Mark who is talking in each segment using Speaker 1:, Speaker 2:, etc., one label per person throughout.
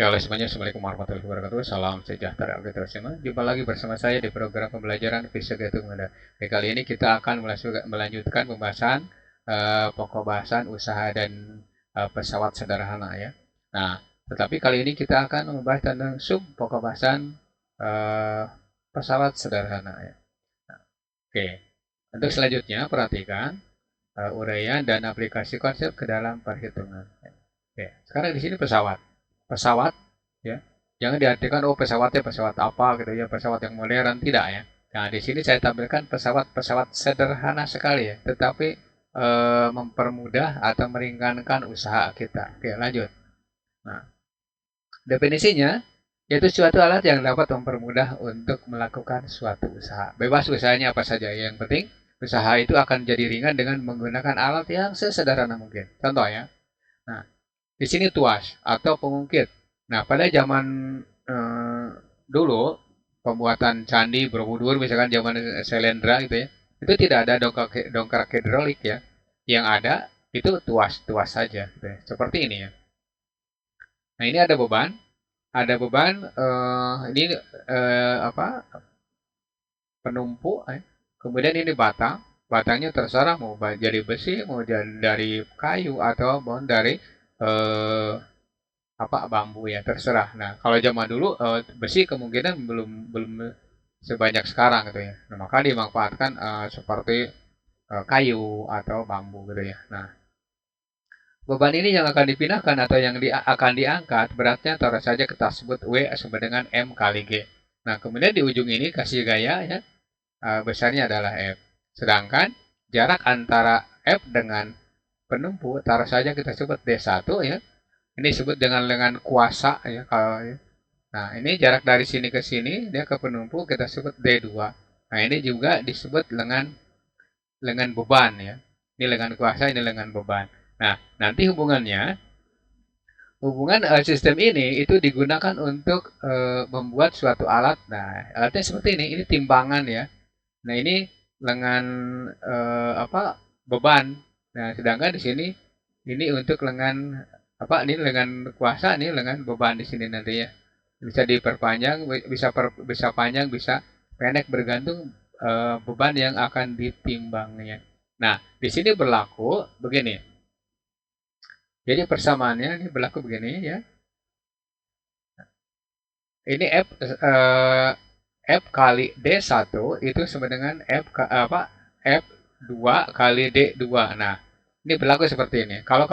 Speaker 1: Ya, oleh semuanya, Assalamualaikum warahmatullahi wabarakatuh. Salam sejahtera kita semua. Jumpa lagi bersama saya di program pembelajaran Fisika Hitung Benda. Kali ini kita akan melanjutkan pembahasan pokok bahasan usaha dan pesawat sederhana ya. Nah, tetapi kali ini kita akan membahas tentang sub pokok bahasan eh, pesawat sederhana ya. Oke, untuk selanjutnya perhatikan uraian dan aplikasi konsep ke dalam perhitungan. Oke, sekarang di sini pesawat. Pesawat ya. Jangan diartikan oh pesawatnya pesawat apa gitu ya, pesawat yang modern tidak ya. Nah, di sini saya tampilkan pesawat-pesawat sederhana sekali ya, tetapi mempermudah atau meringankan usaha kita. Oke, lanjut. Nah, definisinya yaitu suatu alat yang dapat mempermudah untuk melakukan suatu usaha. Bebas usahanya apa saja. Yang penting usaha itu akan jadi ringan dengan menggunakan alat yang sesederhana mungkin. Contoh ya. Nah, di sini tuas atau pengungkit. Nah, pada zaman eh, dulu pembuatan candi Borobudur misalkan zaman Selendra gitu ya, itu tidak ada dongkrak hidrolik ya. Yang ada itu tuas-tuas saja gitu ya. Seperti ini ya. Nah, ini ada beban ini apa? Penumpu Kemudian ini batang. Batangnya terserah mau jadi besi, mau jadi dari kayu atau mau dari eh, apa bambu ya terserah. Nah kalau zaman dulu besi kemungkinan belum belum sebanyak sekarang gitu ya. Nah, maka dimanfaatkan seperti kayu atau bambu gitu ya. Nah beban ini yang akan dipindahkan atau yang akan diangkat beratnya taruh saja kita sebut W sama dengan M kali G. Nah kemudian di ujung ini kasih gaya ya besarnya adalah F. Sedangkan jarak antara F dengan penumpu taruh saja kita sebut D1 ya. Ini disebut dengan kuasa ya kalau ya. Nah, ini jarak dari sini ke sini dia ke penumpu kita sebut D2. Nah, ini juga disebut dengan beban ya. Ini lengan kuasa, ini lengan beban. Nah, nanti hubungan sistem ini itu digunakan untuk membuat suatu alat. Nah, alatnya seperti ini. Ini timbangan ya. Nah, ini lengan apa? Beban. Nah, sedangkan di sini ini untuk lengan apa? Ini lengan kuasa, ini lengan beban di sini nanti ya. Bisa diperpanjang, bisa panjang, bisa pendek bergantung beban yang akan ditimbangnya. Nah, di sini berlaku begini. Jadi persamaannya ini berlaku begini ya. Ini F kali D1 itu sama dengan F2 kali D2. Nah, ini berlaku seperti ini. Kalau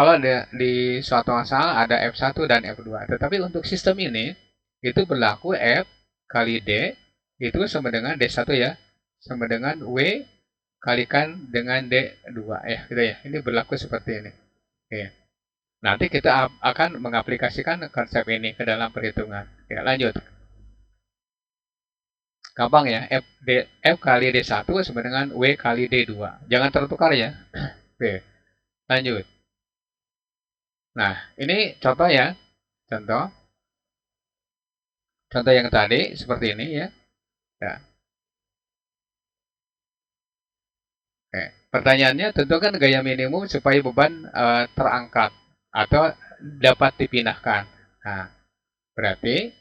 Speaker 1: di suatu masalah ada F1 dan F2. Tetapi untuk sistem ini itu berlaku F kali D itu sama dengan D1 ya. Sama dengan W kalikan dengan D2 ya, gitu ya. Ini berlaku seperti ini. Oke. Nanti kita akan mengaplikasikan konsep ini ke dalam perhitungan. Ya, lanjut. Gampang ya, F kali D1 sama dengan W kali D2. Jangan tertukar ya. Oke, lanjut. Nah, ini contoh ya. Contoh. Contoh yang tadi seperti ini ya. Ya. Oke. Pertanyaannya tentukan gaya minimum supaya beban terangkat atau dapat dipindahkan. Nah, berarti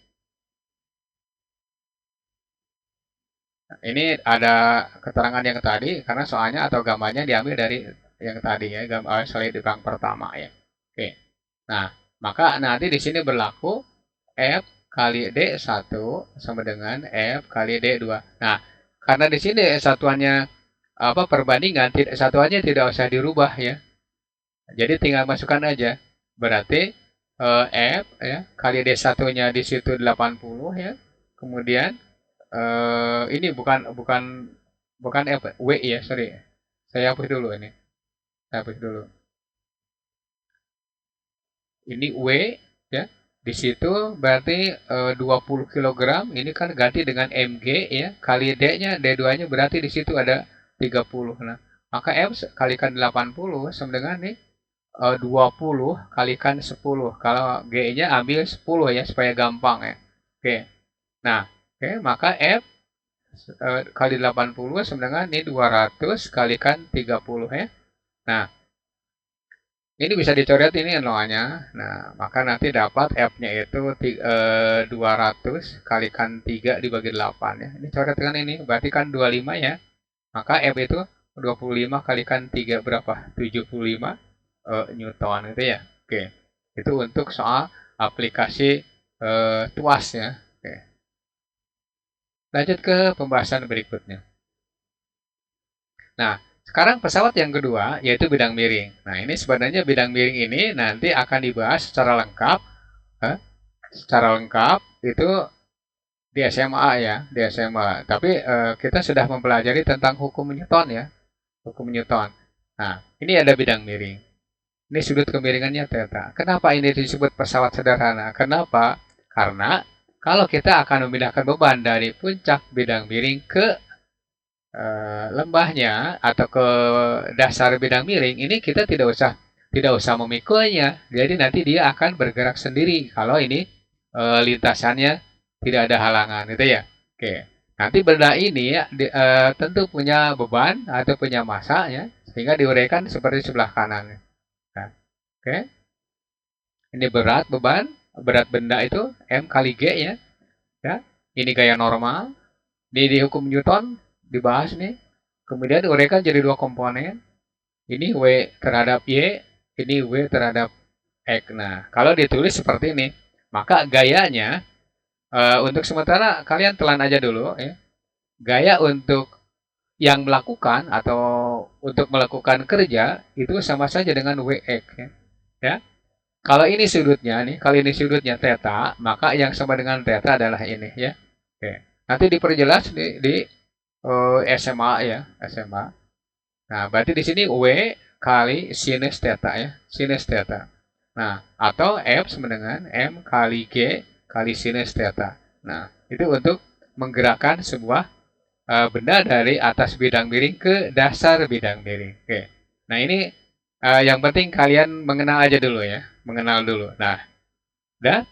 Speaker 1: ini ada keterangan yang tadi karena soalnya atau gambarnya diambil dari yang tadi ya, gambar slide di bank pertama ya. Oke. Nah, maka nanti di sini berlaku F kali D1 sama dengan F kali D2. Nah, karena di sini satuannya apa perbandingan satuannya tidak usah dirubah ya. Jadi tinggal masukkan aja. Berarti F ya kali D1-nya di situ 80 ya. Kemudian ini bukan bukan bukan F W ya, sorry. Saya hapus dulu ini. Saya hapus dulu. Ini W ya. Di situ berarti 20 kilogram ini kan ganti dengan mg ya. Kali D-nya D2-nya berarti di situ ada 30. Nah, maka F kalikan 80 sama dengan nih 20 kalikan 10. Kalau G-nya ambil 10 ya supaya gampang ya. Oke. Nah, oke, maka F kali 80 sama dengan ini 200 kalikan 30 ya. Nah, Ini bisa dicoret ini nolnya. Nah, maka nanti dapat F-nya itu 200 kalikan 3 dibagi 8 ya. Ini coret kan ini, berarti kan 25 ya. Maka F itu 25 kalikan 3 berapa? 75 Newton gitu ya. Oke. Itu untuk soal aplikasi tuas ya. Oke. Lanjut ke pembahasan berikutnya. Nah, sekarang pesawat yang kedua yaitu bidang miring. Nah, ini sebenarnya bidang miring ini nanti akan dibahas eh, secara lengkap itu di SMA ya, di SMA. Tapi kita sudah mempelajari tentang hukum Newton ya, hukum Newton. Nah, ini ada bidang miring. Ini sudut kemiringannya theta. Kenapa ini disebut pesawat sederhana? Kenapa? Karena kalau kita akan memindahkan beban dari puncak bidang miring ke lembahnya atau ke dasar bidang miring ini kita tidak usah memikulnya. Jadi nanti dia akan bergerak sendiri kalau ini lintasannya tidak ada halangan gitu ya. Oke. Nanti benda ini ya, tentu punya beban atau punya massa ya sehingga diuraikan seperti sebelah kanan. Nah, oke. Ini berat benda itu M kali G ya. Ya. Ini gaya normal. Di hukum Newton dibahas nih. Kemudian diuraikan jadi dua komponen. Ini W terhadap Y, ini W terhadap X. Nah, kalau ditulis seperti ini, maka gayanya untuk sementara kalian telan aja dulu ya. Gaya untuk yang melakukan atau untuk melakukan kerja itu sama saja dengan WX ya. Ya. Kalau ini sudutnya nih, kalau ini sudutnya theta, maka yang sama dengan theta adalah ini ya. Oke. Nanti diperjelas di SMA ya, SMA. Nah, berarti di sini W kali sinus theta ya, sinus theta. Nah, atau F sama dengan M kali G kali sinus theta. Nah, itu untuk menggerakkan sebuah benda dari atas bidang miring ke dasar bidang miring. Oke. Nah, ini yang penting kalian mengenal aja dulu ya, mengenal dulu. Nah, udah.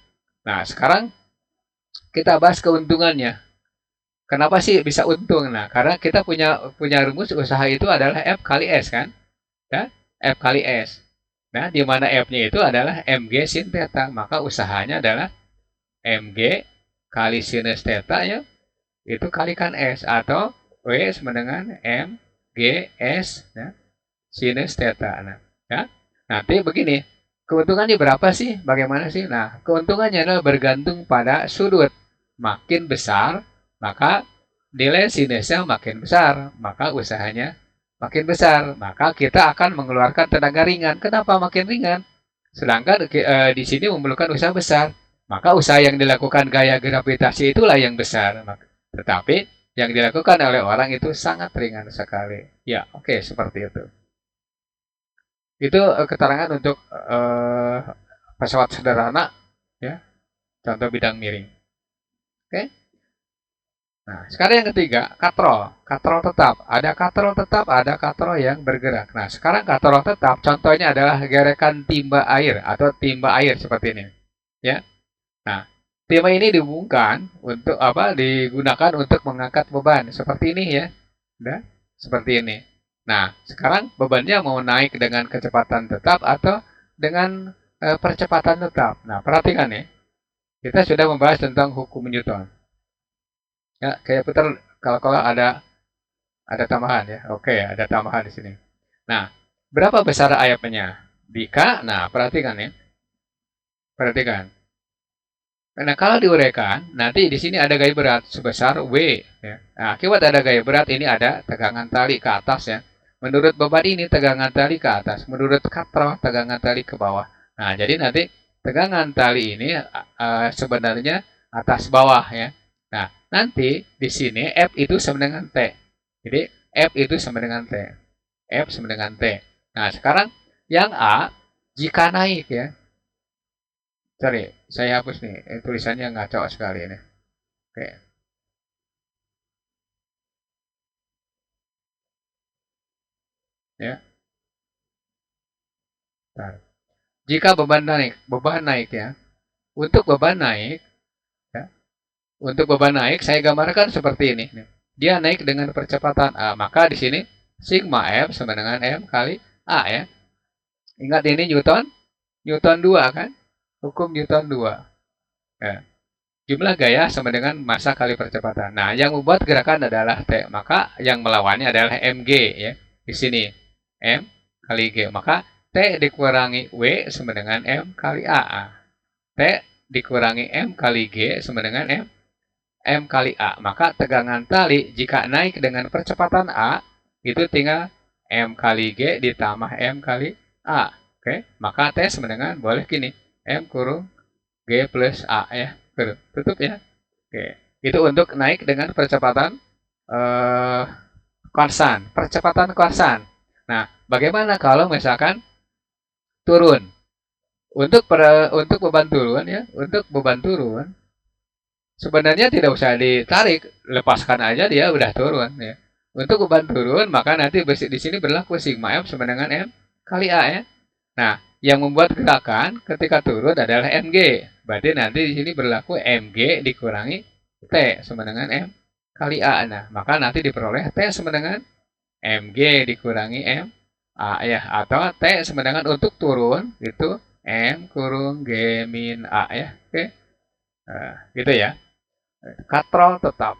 Speaker 1: Nah, sekarang kita bahas keuntungannya. Kenapa sih bisa untung? Nah, karena kita punya punya rumus usaha itu adalah F kali S kan? Ya, F kali S. Nah, di mana F-nya itu adalah mg sin theta, maka usahanya adalah mg kali sinus theta ya, itu kalikan S atau W sama dengan mg S ya, sinus theta. Nah, ya. Nanti begini, keuntungannya berapa sih? Bagaimana sih? Nah, keuntungannya adalah bergantung pada sudut. Makin besar, maka nilai sinusnya makin besar, maka usahanya makin besar. Maka kita akan mengeluarkan tenaga ringan. Kenapa makin ringan? Sedangkan di sini memerlukan usaha besar. Maka usaha yang dilakukan gaya gravitasi itulah yang besar. Tetapi yang dilakukan oleh orang itu sangat ringan sekali. Ya, oke, seperti itu. Itu keterangan untuk pesawat sederhana, ya, contoh bidang miring. Oke. Nah, sekarang yang ketiga, katrol. Katrol tetap. Ada katrol tetap, ada katrol yang bergerak. Nah, sekarang katrol tetap, contohnya adalah gerakan timba air atau timba air seperti ini. Ya. Nah, timba ini dihubungkan untuk apa? Digunakan untuk mengangkat beban seperti ini ya. Udah, seperti ini. Nah, sekarang bebannya mau naik dengan kecepatan tetap atau dengan percepatan tetap. Nah, perhatikan ya. Kita sudah membahas tentang hukum Newton. Ya, kayak putar kalau ada tambahan ya. Oke, ada tambahan di sini. Nah, berapa besar ayapnya? Dika, nah perhatikan ya. Perhatikan. Nah, kalau diuraikan, nanti di sini ada gaya berat sebesar W. Ya. Nah, akibat ada gaya berat, ini ada tegangan tali ke atas ya. Menurut beban ini tegangan tali ke atas. Menurut katrol tegangan tali ke bawah. Nah, jadi nanti tegangan tali ini sebenarnya atas bawah ya. Nah, nanti di sini F itu sama dengan T. Jadi F itu sama dengan T. F sama dengan T. Nah, sekarang yang A jika naik ya. Sorry, saya hapus nih. Tulisannya ngaco sekali ini. Oke. Ya. Bentar. Jika beban naik ya. Untuk beban naik, ya. Untuk beban naik saya gambarkan seperti ini. Dia naik dengan percepatan A, maka di sini sigma F sama dengan M kali A ya. Ingat ini Newton? Newton 2 kan? Hukum Newton 2. Ya. Jumlah gaya sama dengan massa kali percepatan. Nah, yang membuat gerakan adalah T. Maka yang melawannya adalah mg ya. Di sini M kali G. Maka T dikurangi W sama dengan M kali A. T dikurangi M kali G sama dengan M kali A. Maka tegangan tali jika naik dengan percepatan A, itu tinggal M kali G ditambah M kali A. Oke, maka T sama dengan, boleh gini, M kurung G plus A ya. Tutup ya. Oke. Itu untuk naik dengan percepatan konstan, percepatan konstan. Nah, bagaimana kalau misalkan turun? Untuk beban turun ya, untuk beban turun sebenarnya tidak usah ditarik, lepaskan aja dia udah turun ya. Untuk beban turun, maka nanti di sini berlaku sigma F sama dengan M kali A ya. Nah, yang membuat gerakan ketika turun adalah mg. Berarti nanti di sini berlaku mg dikurangi T sama dengan M kali A. Nah, maka nanti diperoleh T sama dengan mg dikurangi M A ya. Atau T sama dengan untuk turun itu M kurung G min A ya. Oke. Nah, gitu ya. Katrol tetap.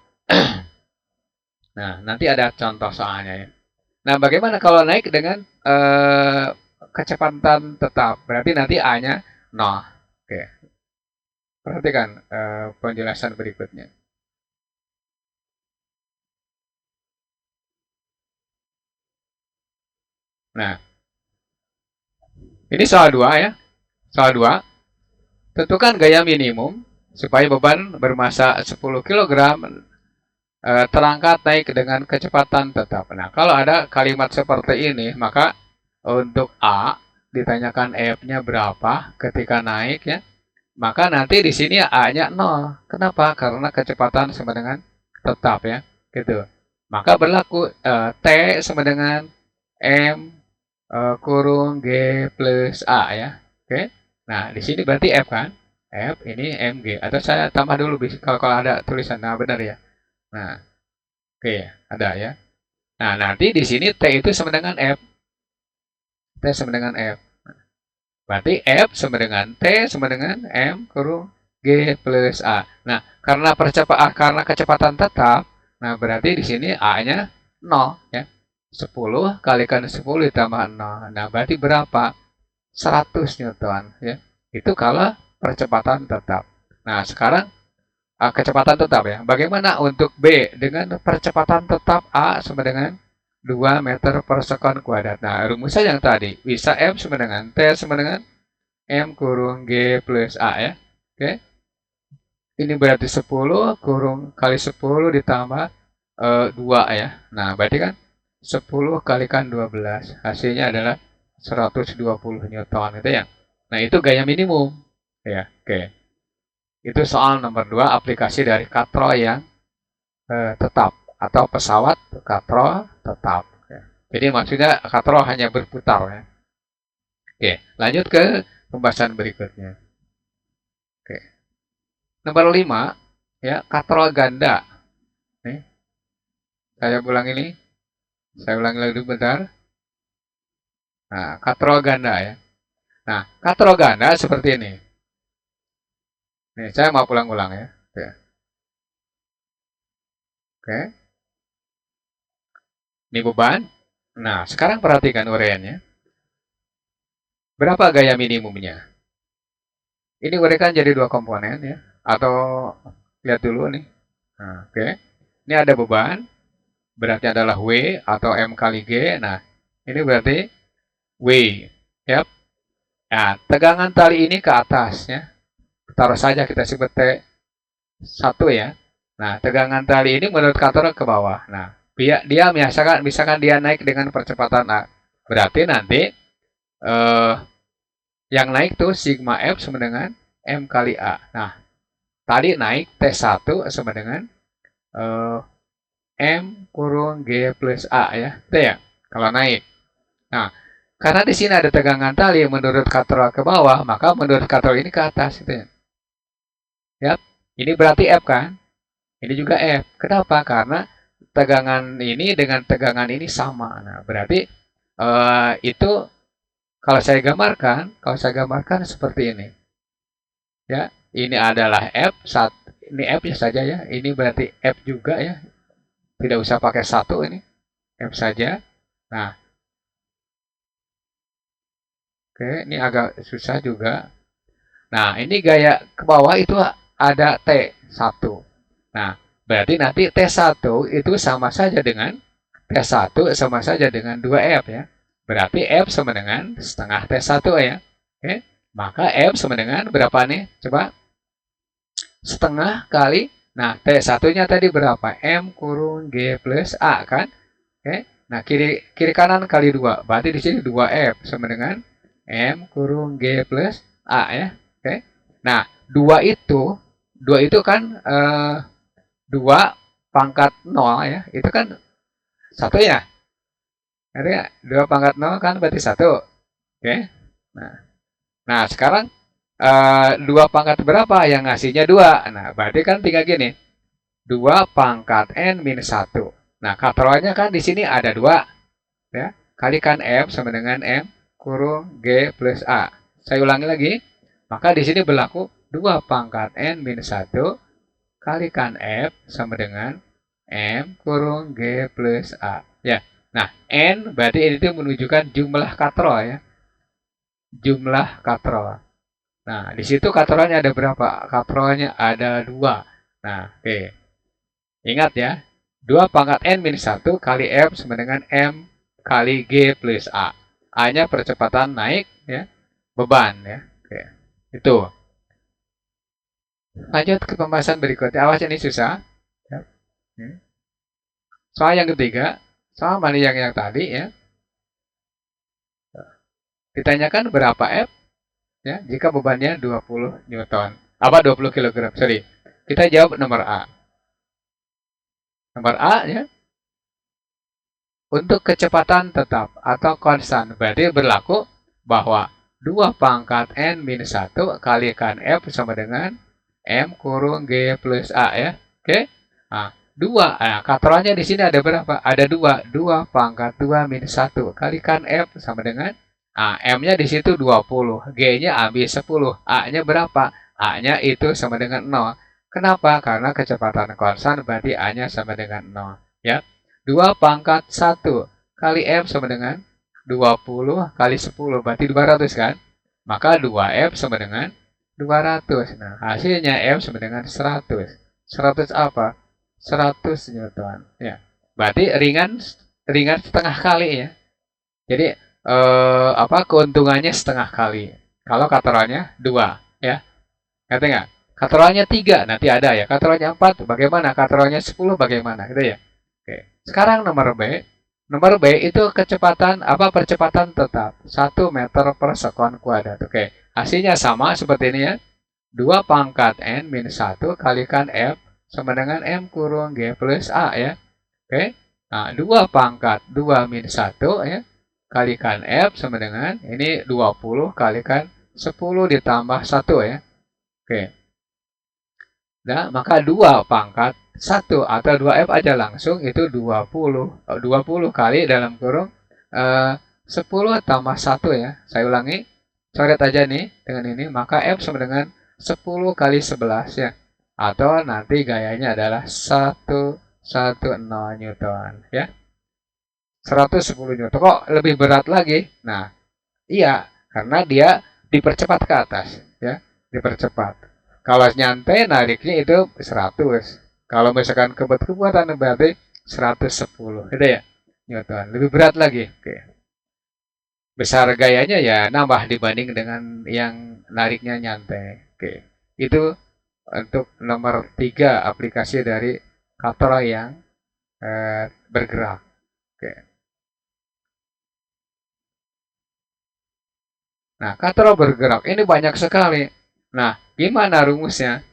Speaker 1: Nah, nanti ada contoh soalnya ya. Nah, bagaimana kalau naik dengan kecepatan tetap? Berarti nanti A-nya 0. Oke, perhatikan penjelasan berikutnya. Nah, ini soal 2 ya. Soal 2. Tentukan gaya minimum supaya beban bermassa 10 kg terangkat naik dengan kecepatan tetap. Nah, kalau ada kalimat seperti ini, maka untuk A ditanyakan F-nya berapa ketika naik ya. Maka nanti di sini A-nya 0. Kenapa? Karena kecepatan sama dengan tetap ya. Gitu. Maka berlaku T sama dengan M kurung G plus A ya. Oke. Nah, di sini berarti F kan? F ini MG. Atau saya tambah dulu kalau ada tulisan. Nah, benar ya. Nah, oke, ada ya. Nah, nanti di sini T itu sama dengan F. T sama dengan F. Berarti F sama dengan T sama dengan M kurung G plus A. Nah, karena kecepatan tetap, nah berarti di sini A-nya 0 ya. 10 kalikan 10 ditambah 0. Nah, berarti berapa? 100 Newton ya. Itu kalau percepatan tetap. Nah, sekarang kecepatan tetap ya. Bagaimana untuk B dengan percepatan tetap A sama dengan 2 meter per sekon kuadrat. Nah, rumusnya yang tadi bisa M sama dengan T sama dengan M kurung G plus A ya. Oke. Ini berarti 10 kurung kali 10 ditambah 2 ya. Nah, berarti kan 10 kalikan 12. Hasilnya adalah 120 Newton itu ya. Nah, itu gaya minimum. Ya, oke. Itu soal nomor 2 aplikasi dari katro yang tetap atau pesawat katro tetap. Ya. Jadi maksudnya katro hanya berputar ya. Oke, lanjut ke pembahasan berikutnya. Oke. Nomor 5 ya, katro ganda. Nih, saya ulang ini. Saya ulangi lagi dulu bentar. Nah, katro ganda ya. Nah, katro ganda seperti ini. Nih, saya mau ulang-ulang ya. Oke. Oke. Ini beban. Nah, sekarang perhatikan uraiannya. Berapa gaya minimumnya? Ini uraikan jadi 2 komponen ya. Atau lihat dulu nih. Nah, oke. Ini ada beban. Beratnya adalah W atau M kali G. Nah, ini berarti W. Yap. Nah, tegangan tali ini ke atas ya. Taruh saja kita sebut T1 ya. Nah, tegangan tali ini menurut kantor ke bawah. Nah, dia misalkan dia naik dengan percepatan A. Berarti nanti yang naik tuh sigma F sama dengan M kali A. Nah, tadi naik T1 sama dengan M kurung G plus A ya. Itu ya, kalau naik. Nah, karena di sini ada tegangan tali menurut katrol ke bawah, maka menurut katrol ini ke atas. Itu ya. Ya, ini berarti F kan? Ini juga F. Kenapa? Karena tegangan ini dengan tegangan ini sama. Nah, berarti itu Kalau saya gambarkan seperti ini. Ya, ini adalah F, ini F ya saja ya. Ini berarti F juga ya. Tidak usah pakai satu ini. F saja. Nah, oke, ini agak susah juga. Nah, ini gaya ke bawah itu ada T1. Nah, berarti nanti T1 itu sama saja dengan T1 sama saja dengan 2F ya. Berarti F sama dengan setengah T1 ya. Oke, maka F sama dengan berapa nih? Coba setengah kali. Nah, T1-nya tadi berapa? M kurung G plus A kan? Oke. Nah, kiri kanan kali 2. Berarti di sini 2F sama dengan M kurung G plus A ya. Oke. Nah, 2 itu kan 2 pangkat 0 ya. Itu kan satu ya. Ada 2 pangkat 0 kan berarti 1. Oke. Nah, sekarang 2 pangkat berapa yang ngasihnya 2? Nah, berarti kan tinggal gini. 2 pangkat N minus 1. Nah, katrolannya kan di sini ada 2. Ya. Kalikan F sama dengan M kurung G plus A. Saya ulangi lagi. Maka di sini berlaku 2 pangkat N minus 1 kalikan F sama dengan M kurung G plus A. Ya. Nah, N berarti ini itu menunjukkan jumlah katrol ya. Jumlah katrol. Nah, di situ katrolnya ada berapa? Katrolnya ada 2. Nah, oke. Ingat ya. 2 pangkat N minus 1 kali F sama dengan M kali G plus A. A-nya percepatan naik ya. Beban ya. Oke. Itu. Lanjut ke pembahasan berikutnya. Awas ini susah. Ya. Soal yang ketiga, sama yang tadi ya. Ditanyakan berapa F ya jika bebannya 20 Newton. Apa 20 kg? Sorry. Kita jawab nomor A. Nomor A ya. Untuk kecepatan tetap atau konstan berarti berlaku bahwa 2 pangkat N minus 1 kalikan F sama dengan M kurung G plus A ya. Oke. Nah, 2. Nah, katrolnya di sini ada berapa? Ada 2. 2 pangkat 2 minus 1 kalikan F sama dengan M-nya di situ 20. G-nya ambil 10. A-nya berapa? A-nya itu sama dengan 0. Kenapa? Karena kecepatan konstan berarti A-nya sama dengan 0. Ya. 2 pangkat 1 kali F sama dengan 20 kali 10. Berarti 200 kan? Maka 2F sama dengan 200. Nah, hasilnya F sama dengan 100. 100 apa? 100 Newton. Ya. Berarti ringan setengah kali ya. Jadi keuntungannya setengah kali. Kalau katrolnya 2 ya. Ngerti nggak? Katrolnya 3 nanti ada ya. Katrolnya 4 bagaimana? Katrolnya 10 bagaimana? Gitu ya. Oke. Sekarang nomor B. Nomor B itu percepatan tetap 1 meter per sekon kuadrat. Oke. Hasilnya sama seperti ini ya. 2 pangkat N minus 1 kalikan F sama dengan M kurung G plus A ya. Oke. Nah, 2 pangkat 2 minus 1 ya. Kalikan F sama dengan ini 20 kalikan 10 ditambah 1 ya. Oke. Nah, maka 2 pangkat 1 atau 2F aja langsung itu 20. 20 kali dalam kurung 10 tambah 1 ya. Saya ulangi. Coret aja nih dengan ini. Maka F sama dengan 10 kali 11 ya. Atau nanti gayanya adalah 110 Newton ya. 110 Newton. Kok lebih berat lagi? Nah, iya. Karena dia dipercepat ke atas ya. Dipercepat. Kalau nyantai nariknya itu 100. Kalau misalkan kebut-kebutan berarti 110. Gitu ya. Newton. Lebih berat lagi. Oke. Besar gayanya ya nambah dibanding dengan yang nariknya nyantai. Oke. Itu untuk nomor 3 aplikasi dari katrol yang bergerak. Oke. Nah, katrol bergerak ini banyak sekali. Nah, gimana rumusnya?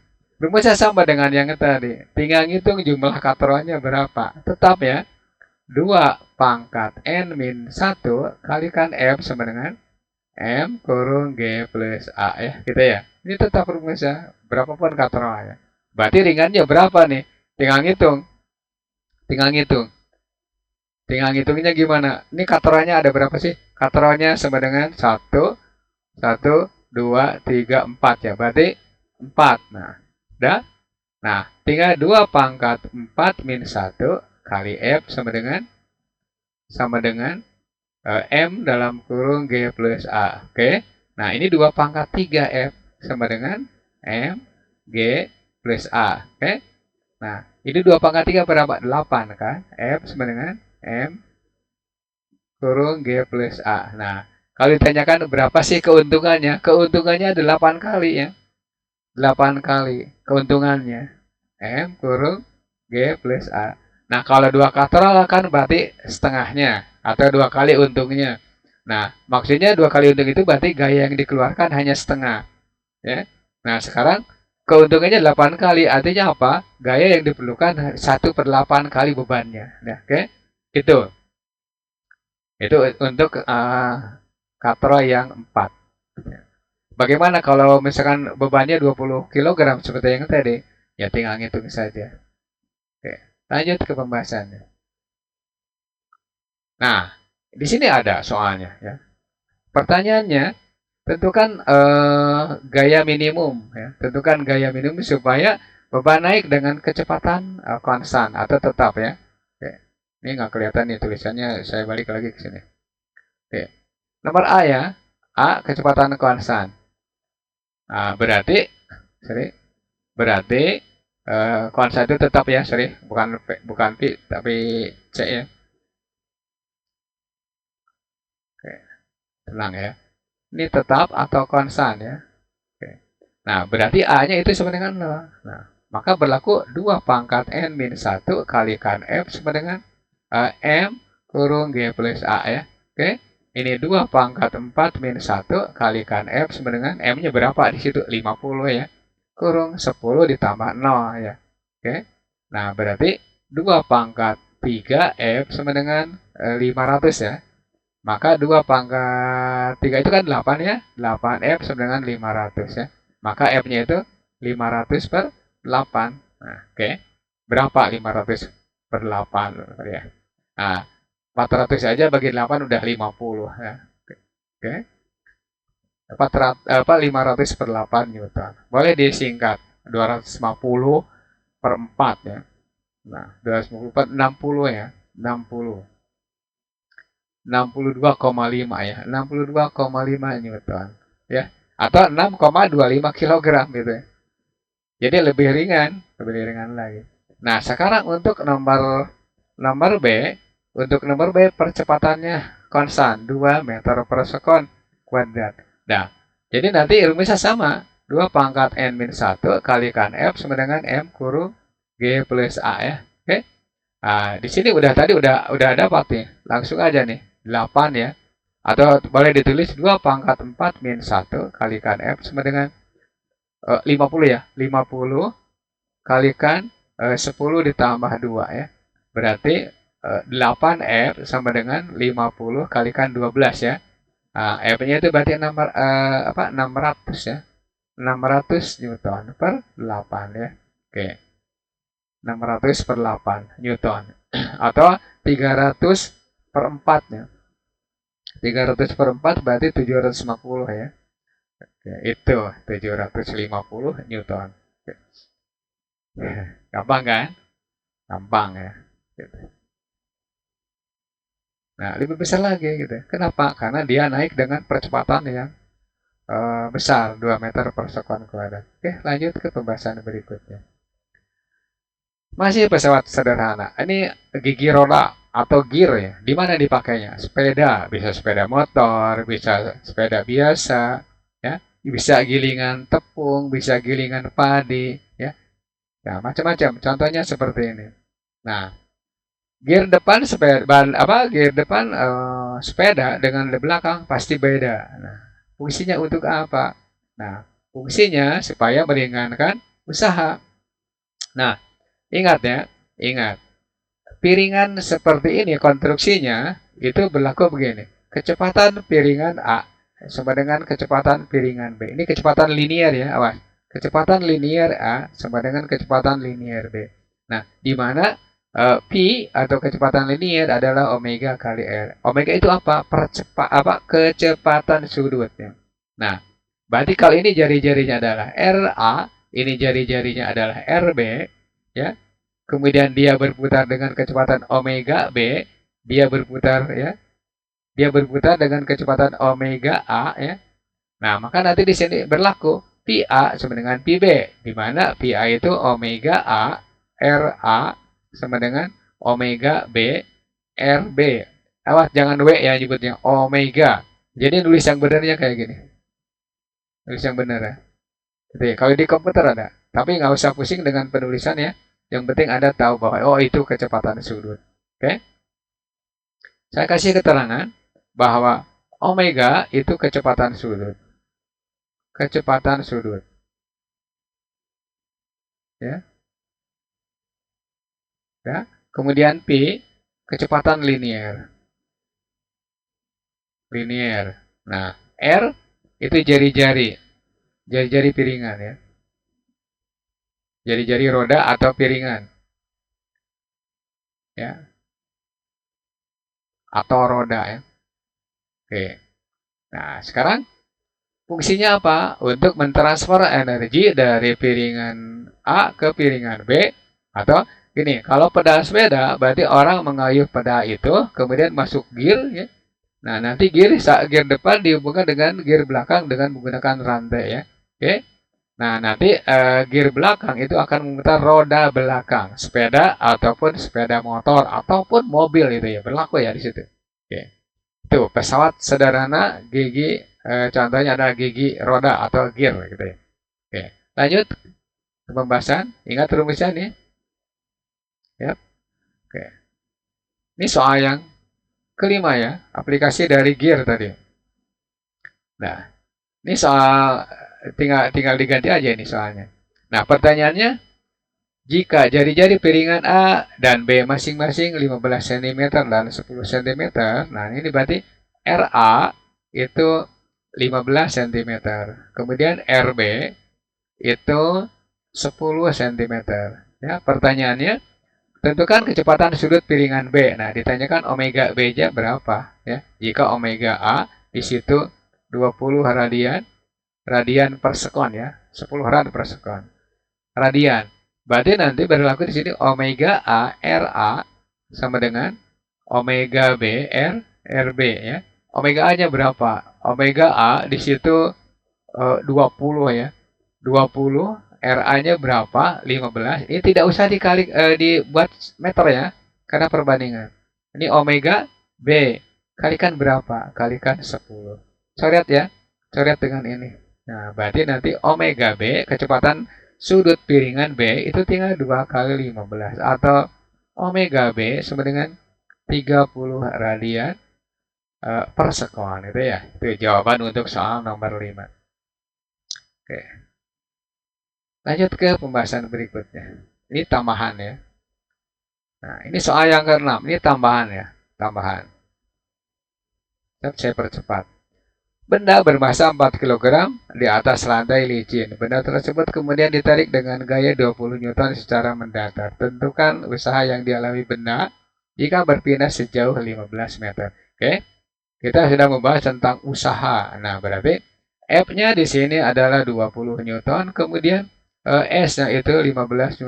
Speaker 1: Rumusnya sama dengan yang tadi. Tinggal ngitung jumlah katrolnya berapa. Tetap ya. 2 pangkat N min 1 kalikan F sama dengan M kurung G plus A ya. Gitu ya. Ini tetap rumusnya. Berapapun katrolnya. Berarti ringannya berapa nih? Tinggal ngitung. Tinggal ngitung. Tinggal ngitungnya gimana? Ini katerannya ada berapa sih? Katerannya sama dengan satu, 2, 3, 4 ya. Berarti 4. Nah, udah. Nah, tinggal 2 pangkat 4 min 1 kali F sama dengan M dalam kurung G plus A. Oke. Nah, ini 2 pangkat 3 F sama dengan M G plus A. Oke. Nah, ini 2 pangkat 3 berapa? 8 kan? F sama dengan M kurung G plus A. Nah, kalau ditanyakan berapa sih keuntungannya? Keuntungannya 8 kali ya. 8 kali keuntungannya. M kurung G plus A. Nah, kalau 2 katral kan berarti setengahnya. Atau 2 kali untungnya. Nah, maksudnya 2 kali untung itu berarti gaya yang dikeluarkan hanya setengah. Ya. Nah, sekarang keuntungannya 8 kali. Artinya apa? Gaya yang diperlukan 1/8 kali bebannya. Nah, oke. Itu untuk katro yang 4. Bagaimana kalau misalkan bebannya 20 kg seperti yang tadi? Ya tinggal ngitung saja. Oke, lanjut ke pembahasannya. Nah, di sini ada soalnya ya. Pertanyaannya, tentukan gaya minimum ya. Tentukan gaya minimum supaya beban naik dengan kecepatan konstan atau tetap ya. Oke. Ini nggak kelihatan nih tulisannya, saya balik lagi ke sini. Oke. Nomor A ya, A kecepatan konstan. Nah, berarti konstan itu tetap ya, bukan P tapi C ya. Oke, tenang ya. Ini tetap atau konstan ya. Oke. Nah, berarti A-nya itu sama dengan 0. Nah, maka berlaku 2 pangkat N min 1 kalikan F sama dengan M kurung G plus A ya. Oke. Ini 2 pangkat 4 min 1 kalikan F sama dengan M-nya berapa di situ? 50 ya. Kurung 10 ditambah 0 ya. Oke. Nah, berarti 2 pangkat 3 F sama dengan 500 ya. Maka 2 pangkat 3 itu kan 8 ya. 8 F sama dengan 500 ya. Maka F-nya itu 500 per 8. Nah, oke. Berapa 500 per 8 ya? Nah, 400 saja bagi 8 udah 50 ya. Oke. 500 per 8 Newton. Boleh disingkat 250 per 4 ya. Nah, 250 per 60 ya. 60. 62,5 ya. 62,5 Newton ya. Atau 6,25 kg gitu ya. Jadi lebih ringan lagi. Nah, sekarang untuk nomor B, percepatannya konstan 2 meter per sekon kuadrat. Nah, jadi nanti rumusnya sama. 2 pangkat N-1 kalikan F sama dengan M kurung G plus A ya. Oke. Nah, di sini tadi udah dapat nih. Langsung aja nih. 8 ya. Atau boleh ditulis 2 pangkat 4 min 1 kalikan F sama dengan 50 ya. 50 kalikan 10 ditambah 2 ya. Berarti 8F sama dengan 50 kalikan 12 ya. Nah, F-nya itu berarti 600 ya. 600 Newton per 8 ya. Oke. 600 per 8 Newton. Atau 300 per 4 ya. 300 per 4 berarti 750 ya. Oke, itu 750 Newton. Oke. Gampang kan? Gampang ya. Gitu. Nah, lebih besar lagi gitu. Kenapa? Karena dia naik dengan percepatan yang besar, 2 meter per sekon kuadrat. Oke, lanjut ke pembahasan berikutnya. Masih pesawat sederhana. Ini gigi roda atau gear ya. Di mana dipakainya? Sepeda, bisa sepeda motor, bisa sepeda biasa, ya. Bisa gilingan tepung, bisa gilingan padi, ya. Ya, macam-macam. Contohnya seperti ini. Nah, gear depan sepeda dengan di belakang pasti beda. Nah, fungsinya untuk apa? Nah, fungsinya supaya meringankan usaha. Nah, ingat. Piringan seperti ini konstruksinya itu berlaku begini. Kecepatan piringan A sama dengan kecepatan piringan B. Ini kecepatan linear ya, awas. Kecepatan linear A sama dengan kecepatan linear B. Nah, di mana P atau kecepatan linier adalah omega kali R. Omega itu apa? Kecepatan sudutnya. Nah, berarti kalau ini jari-jarinya adalah RA, ini jari-jarinya adalah RB, ya. Kemudian dia berputar dengan kecepatan omega B, dia berputar ya. Dia berputar dengan kecepatan omega A ya. Nah, maka nanti di sini berlaku PA sama dengan PB, di mana PA itu omega A RA sama dengan omega B RB. Awas jangan W ya nyebutnya omega. Jadi nulis yang benarnya kayak gini. Nulis yang benar ya. Gitu ya. Kalau di komputer ada, tapi nggak usah pusing dengan penulisan ya. Yang penting Anda tahu bahwa oh itu kecepatan sudut. Oke? Saya kasih keterangan bahwa omega itu kecepatan sudut. Kecepatan sudut. Ya. Ya. Kemudian P kecepatan linier. Linier. Nah, R itu jari-jari. Jari-jari piringan ya. Jari-jari roda atau piringan. Ya. Atau roda ya. Oke. Nah, sekarang fungsinya apa? Untuk mentransfer energi dari piringan A ke piringan B. Atau gini, kalau pedal sepeda, berarti orang mengayuh pedal itu, kemudian masuk gear. Ya. Nah, nanti gear depan dihubungkan dengan gear belakang dengan menggunakan rantai. Ya. Oke. Nah, nanti gear belakang itu akan memutar roda belakang. Sepeda ataupun sepeda motor ataupun mobil itu ya. Berlaku ya di situ. Oke. Itu pesawat sederhana gigi contohnya ada gigi roda atau gear gitu ya. Oke, lanjut ke pembahasan. Ingat rumusnya nih. Ya. Oke. Ini soal yang kelima ya, aplikasi dari gear tadi. Nah, ini soal tinggal diganti aja ini soalnya. Nah, pertanyaannya jika jari-jari piringan A dan B masing-masing 15 cm dan 10 cm, nah ini berarti RA itu 15 cm. Kemudian RB itu 10 cm. Ya, pertanyaannya, tentukan kecepatan sudut piringan B. Nah, ditanyakan omega B-nya berapa ya? Jika omega A di situ 20 radian per sekon ya, 10 rad per sekon. Radian. Berarti nanti berlaku di sini omega A RA sama dengan omega B RB ya. Omega A-nya berapa? Omega A di situ 20 ya. 20 RA-nya berapa? 15. Ini tidak usah dibuat meter ya, karena perbandingan. Ini omega B. Kalikan berapa? Kalikan 10. Coret ya. Coret dengan ini. Nah, berarti nanti omega B, kecepatan sudut piringan B, itu tinggal 2 kali 15. Atau omega B sama dengan 30 radian per sekon. Itu ya. Itu jawaban untuk soal nomor 5. Oke. Lanjut ke pembahasan berikutnya. Ini tambahan ya. Nah, ini soal yang ke-6. Ini tambahan ya. Tambahan. Saya percepat. Benda bermassa 4 kg di atas lantai licin. Benda tersebut kemudian ditarik dengan gaya 20 Newton secara mendatar. Tentukan usaha yang dialami benda jika berpindah sejauh 15 meter. Oke. Kita sudah membahas tentang usaha. Nah, berarti F-nya di sini adalah 20 Newton, kemudian S-nya itu 15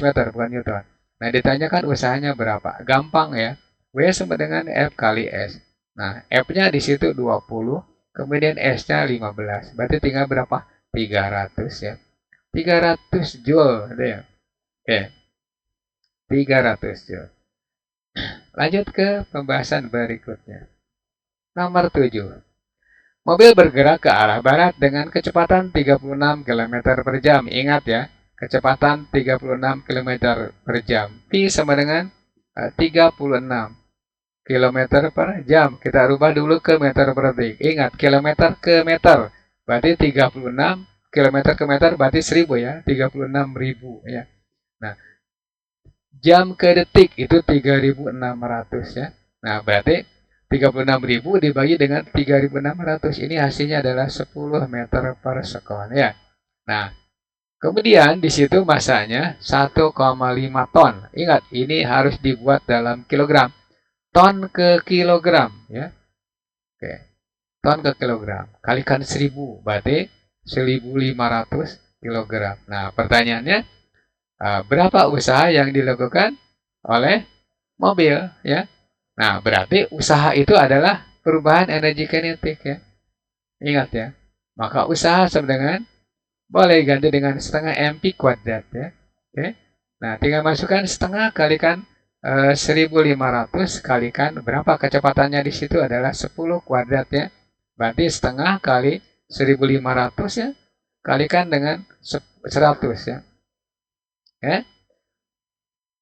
Speaker 1: meter, bukan Newton. Nah, ditanyakan usahanya berapa? Gampang ya. W sama dengan F kali S. Nah, F-nya di situ 20, kemudian S-nya 15. Berarti tinggal berapa? 300 ya. 300 Joule. Gitu ya. Oke. 300 Joule. Lanjut ke pembahasan berikutnya. Nomor 7. Mobil bergerak ke arah barat dengan kecepatan 36 km per jam. Ingat ya, kecepatan 36 km per jam. P sama dengan 36 km per jam. Kita rubah dulu ke meter per detik. Ingat, kilometer ke meter. Berarti 36 km ke meter berarti 1000 ya. 36.000 ya. Nah, jam ke detik itu 3600 ya. Nah, berarti 36.000 dibagi dengan 3.600. Ini hasilnya adalah 10 meter per sekon ya. Nah, Kemudian di situ masanya 1,5 ton. Ingat, ini harus dibuat dalam kilogram. Ton ke kilogram ya. Oke. Ton ke kilogram. Kalikan 1000 berarti 1500 kilogram. Nah, pertanyaannya berapa usaha yang dilakukan oleh mobil ya? Nah, berarti usaha itu adalah perubahan energi kinetik ya. Ingat ya. Maka usaha sama dengan boleh ganti dengan setengah MP kuadrat ya. Oke. Nah, tinggal masukkan setengah kalikan 1500 kalikan berapa kecepatannya di situ adalah 10 kuadrat ya. Berarti setengah kali 1500 ya kalikan dengan 100 ya. Ya.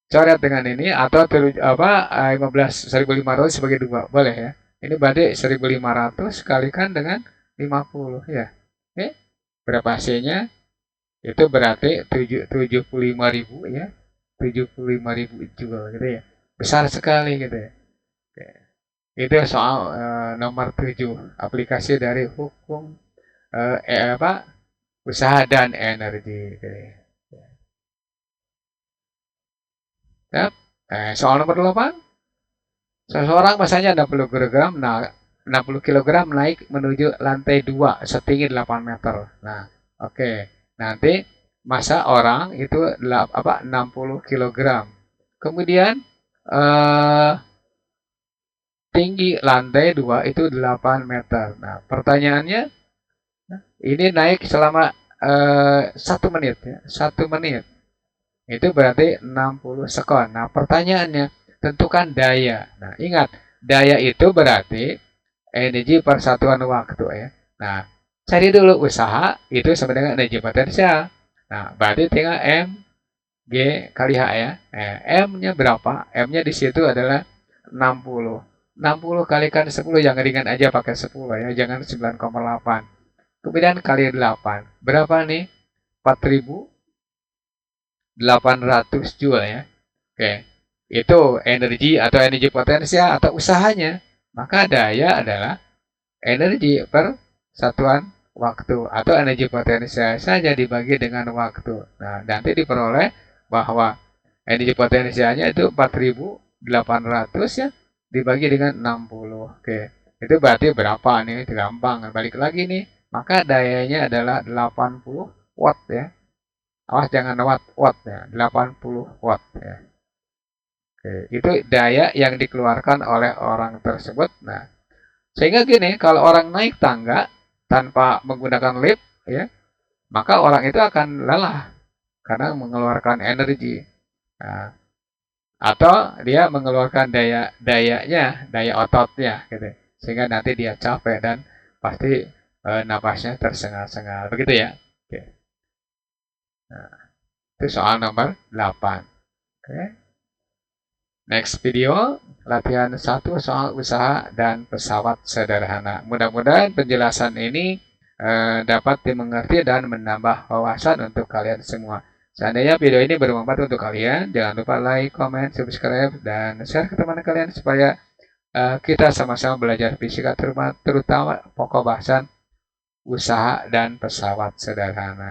Speaker 1: Coret dengan ini atau 1500 sebagai 2 boleh ya. Ini berarti 1500 kalikan dengan 50 ya. Oke. Berapa hasilnya? Itu berarti 75.000 ya. 75.000 juga gitu ya. Besar sekali gitu ya. Oke. Itu soal nomor 7, aplikasi dari hukum usaha dan energi gitu ya. Soal nomor 8. Seseorang masanya 60 kg, nah 60 kg naik menuju lantai 2 setinggi 8 meter. Nah, oke. Nanti masa orang itu 60 kg. Kemudian tinggi lantai 2 itu 8 meter. Nah, pertanyaannya ini naik selama 1 menit ya. 1 menit. Itu berarti 60 sekon. Nah, pertanyaannya, tentukan daya. Nah, ingat, daya itu berarti energi per satuan waktu ya. Nah, cari dulu usaha, itu sama dengan energi potensial. Nah, berarti tinggal M, G kali H ya. M-nya berapa? M-nya di situ adalah 60. 60 kalikan 10, yang ringan aja pakai 10 ya, jangan 9,8. Kemudian kali 8. Berapa nih? 4.800 joule ya. Oke. Itu energi atau energi potensial atau usahanya. Maka daya adalah energi per satuan waktu atau energi potensial saja dibagi dengan waktu. Nah, nanti diperoleh bahwa energi potensialnya itu 4.800 ya dibagi dengan 60. Oke. Itu berarti berapa nih? Gampang. Balik lagi nih. Maka dayanya adalah 80 watt ya. Awas jangan watt ya, 80 watt ya. Oke, itu daya yang dikeluarkan oleh orang tersebut. Nah, sehingga gini, kalau orang naik tangga tanpa menggunakan lift ya, maka orang itu akan lelah karena mengeluarkan energi. Nah, atau dia mengeluarkan daya ototnya gitu. Sehingga nanti dia capek dan pasti napasnya tersengal-sengal. Begitu ya. Oke. Nah, itu soal nomor 8. Oke. Next video, latihan 1 soal usaha dan pesawat sederhana. Mudah-mudahan penjelasan ini dapat dimengerti dan menambah wawasan untuk kalian semua. Seandainya video ini bermanfaat untuk kalian, jangan lupa like, comment, subscribe, dan share ke teman kalian supaya kita sama-sama belajar fisika terutama pokok bahasan usaha dan pesawat sederhana.